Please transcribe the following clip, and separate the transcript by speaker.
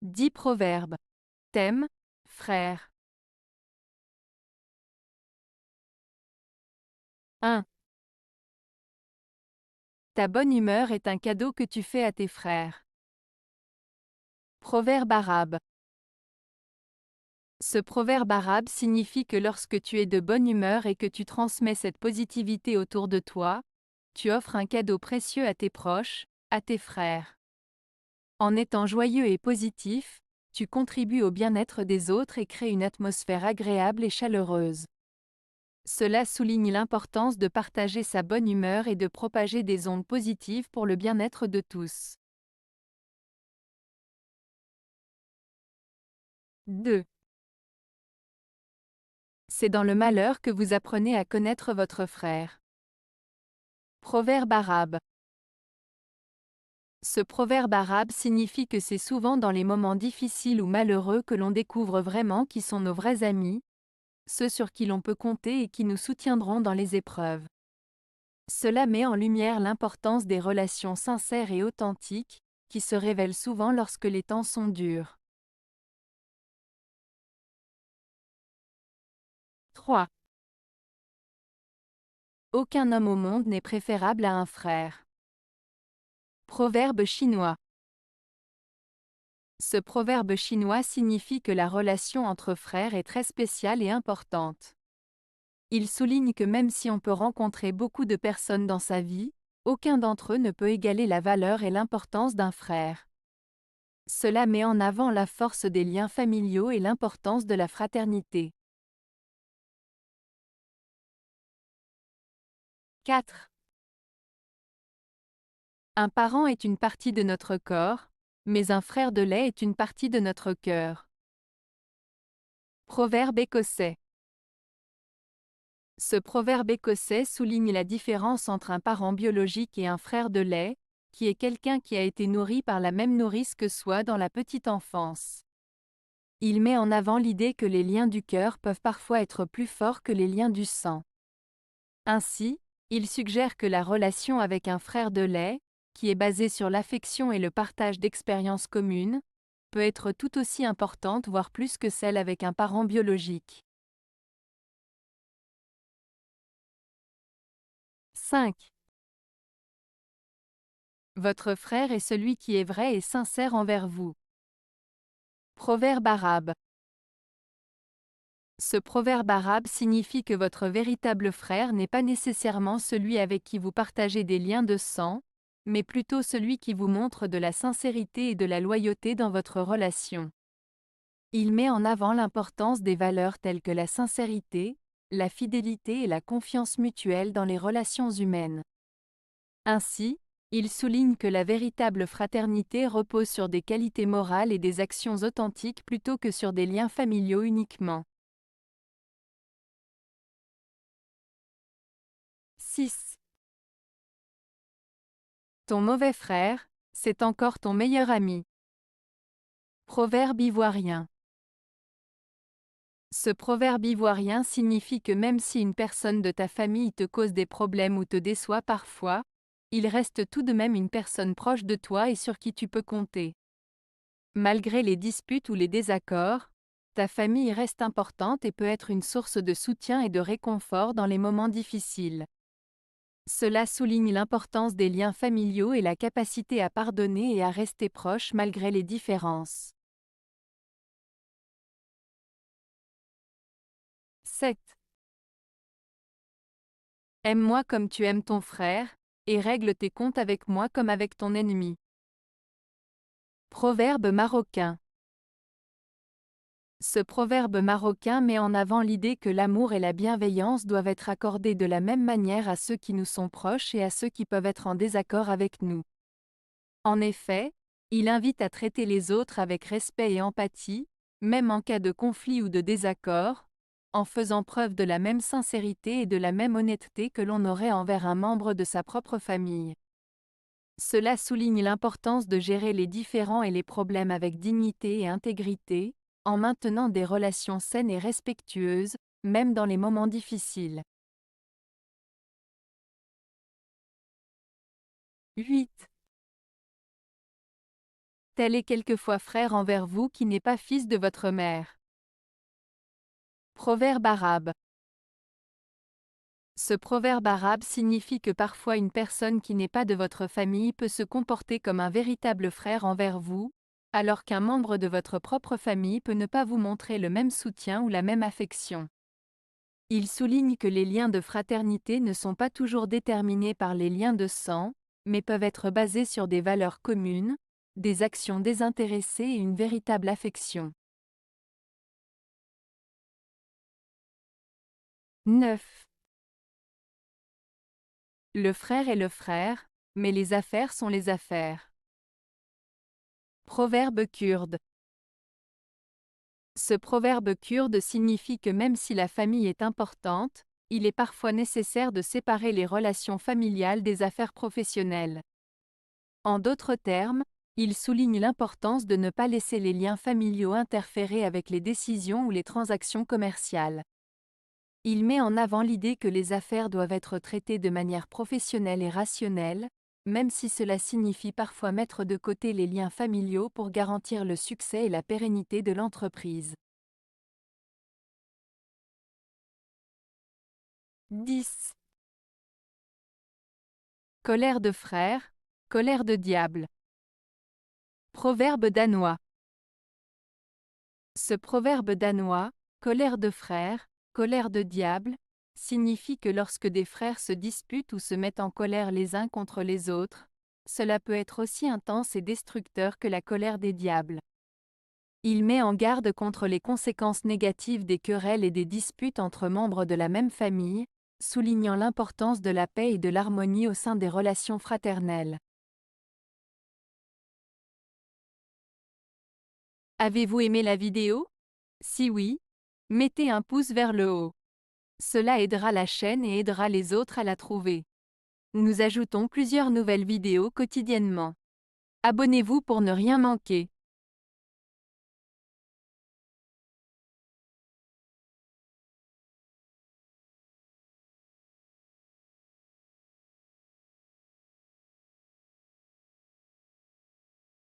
Speaker 1: 10 proverbes. Thème, frère. 1. Ta bonne humeur est un cadeau que tu fais à tes frères. Proverbe arabe. Ce proverbe arabe signifie que lorsque tu es de bonne humeur et que tu transmets cette positivité autour de toi, tu offres un cadeau précieux à tes proches, à tes frères. En étant joyeux et positif, tu contribues au bien-être des autres et crées une atmosphère agréable et chaleureuse. Cela souligne l'importance de partager sa bonne humeur et de propager des ondes positives pour le bien-être de tous. 2. C'est dans le malheur que vous apprenez à connaître votre frère. Proverbe arabe. Ce proverbe arabe signifie que c'est souvent dans les moments difficiles ou malheureux que l'on découvre vraiment qui sont nos vrais amis, ceux sur qui l'on peut compter et qui nous soutiendront dans les épreuves. Cela met en lumière l'importance des relations sincères et authentiques, qui se révèlent souvent lorsque les temps sont durs. 3. Aucun homme au monde n'est préférable à un frère. Proverbe chinois. Ce proverbe chinois signifie que la relation entre frères est très spéciale et importante. Il souligne que même si on peut rencontrer beaucoup de personnes dans sa vie, aucun d'entre eux ne peut égaler la valeur et l'importance d'un frère. Cela met en avant la force des liens familiaux et l'importance de la fraternité. 4. Un parent est une partie de notre corps, mais un frère de lait est une partie de notre cœur. Proverbe écossais. Ce proverbe écossais souligne la différence entre un parent biologique et un frère de lait, qui est quelqu'un qui a été nourri par la même nourrice que soi dans la petite enfance. Il met en avant l'idée que les liens du cœur peuvent parfois être plus forts que les liens du sang. Ainsi, il suggère que la relation avec un frère de lait, qui est basée sur l'affection et le partage d'expériences communes, peut être tout aussi importante voire plus que celle avec un parent biologique. 5. Votre frère est celui qui est vrai et sincère envers vous. Proverbe arabe. Ce proverbe arabe signifie que votre véritable frère n'est pas nécessairement celui avec qui vous partagez des liens de sang, mais plutôt celui qui vous montre de la sincérité et de la loyauté dans votre relation. Il met en avant l'importance des valeurs telles que la sincérité, la fidélité et la confiance mutuelle dans les relations humaines. Ainsi, il souligne que la véritable fraternité repose sur des qualités morales et des actions authentiques plutôt que sur des liens familiaux uniquement. 6. Ton mauvais frère, c'est encore ton meilleur ami. Proverbe ivoirien. Ce proverbe ivoirien signifie que même si une personne de ta famille te cause des problèmes ou te déçoit parfois, il reste tout de même une personne proche de toi et sur qui tu peux compter. Malgré les disputes ou les désaccords, ta famille reste importante et peut être une source de soutien et de réconfort dans les moments difficiles. Cela souligne l'importance des liens familiaux et la capacité à pardonner et à rester proche malgré les différences. 7. Aime-moi comme tu aimes ton frère, et règle tes comptes avec moi comme avec ton ennemi. Proverbe marocain. Ce proverbe marocain met en avant l'idée que l'amour et la bienveillance doivent être accordés de la même manière à ceux qui nous sont proches et à ceux qui peuvent être en désaccord avec nous. En effet, il invite à traiter les autres avec respect et empathie, même en cas de conflit ou de désaccord, en faisant preuve de la même sincérité et de la même honnêteté que l'on aurait envers un membre de sa propre famille. Cela souligne l'importance de gérer les différends et les problèmes avec dignité et intégrité, en maintenant des relations saines et respectueuses, même dans les moments difficiles. 8. Tel est quelquefois frère envers vous qui n'est pas fils de votre mère. Proverbe arabe. Ce proverbe arabe signifie que parfois une personne qui n'est pas de votre famille peut se comporter comme un véritable frère envers vous, alors qu'un membre de votre propre famille peut ne pas vous montrer le même soutien ou la même affection. Il souligne que les liens de fraternité ne sont pas toujours déterminés par les liens de sang, mais peuvent être basés sur des valeurs communes, des actions désintéressées et une véritable affection. 9. Le frère est le frère, mais les affaires sont les affaires. Proverbe kurde. Ce proverbe kurde signifie que même si la famille est importante, il est parfois nécessaire de séparer les relations familiales des affaires professionnelles. En d'autres termes, il souligne l'importance de ne pas laisser les liens familiaux interférer avec les décisions ou les transactions commerciales. Il met en avant l'idée que les affaires doivent être traitées de manière professionnelle et rationnelle, même si cela signifie parfois mettre de côté les liens familiaux pour garantir le succès et la pérennité de l'entreprise. 10. Colère de frère, colère de diable. Proverbe danois. Ce proverbe danois, colère de frère, colère de diable, signifie que lorsque des frères se disputent ou se mettent en colère les uns contre les autres, cela peut être aussi intense et destructeur que la colère des diables. Il met en garde contre les conséquences négatives des querelles et des disputes entre membres de la même famille, soulignant l'importance de la paix et de l'harmonie au sein des relations fraternelles. Avez-vous aimé la vidéo? Si oui, mettez un pouce vers le haut. Cela aidera la chaîne et aidera les autres à la trouver. Nous ajoutons plusieurs nouvelles vidéos quotidiennement. Abonnez-vous pour ne rien manquer.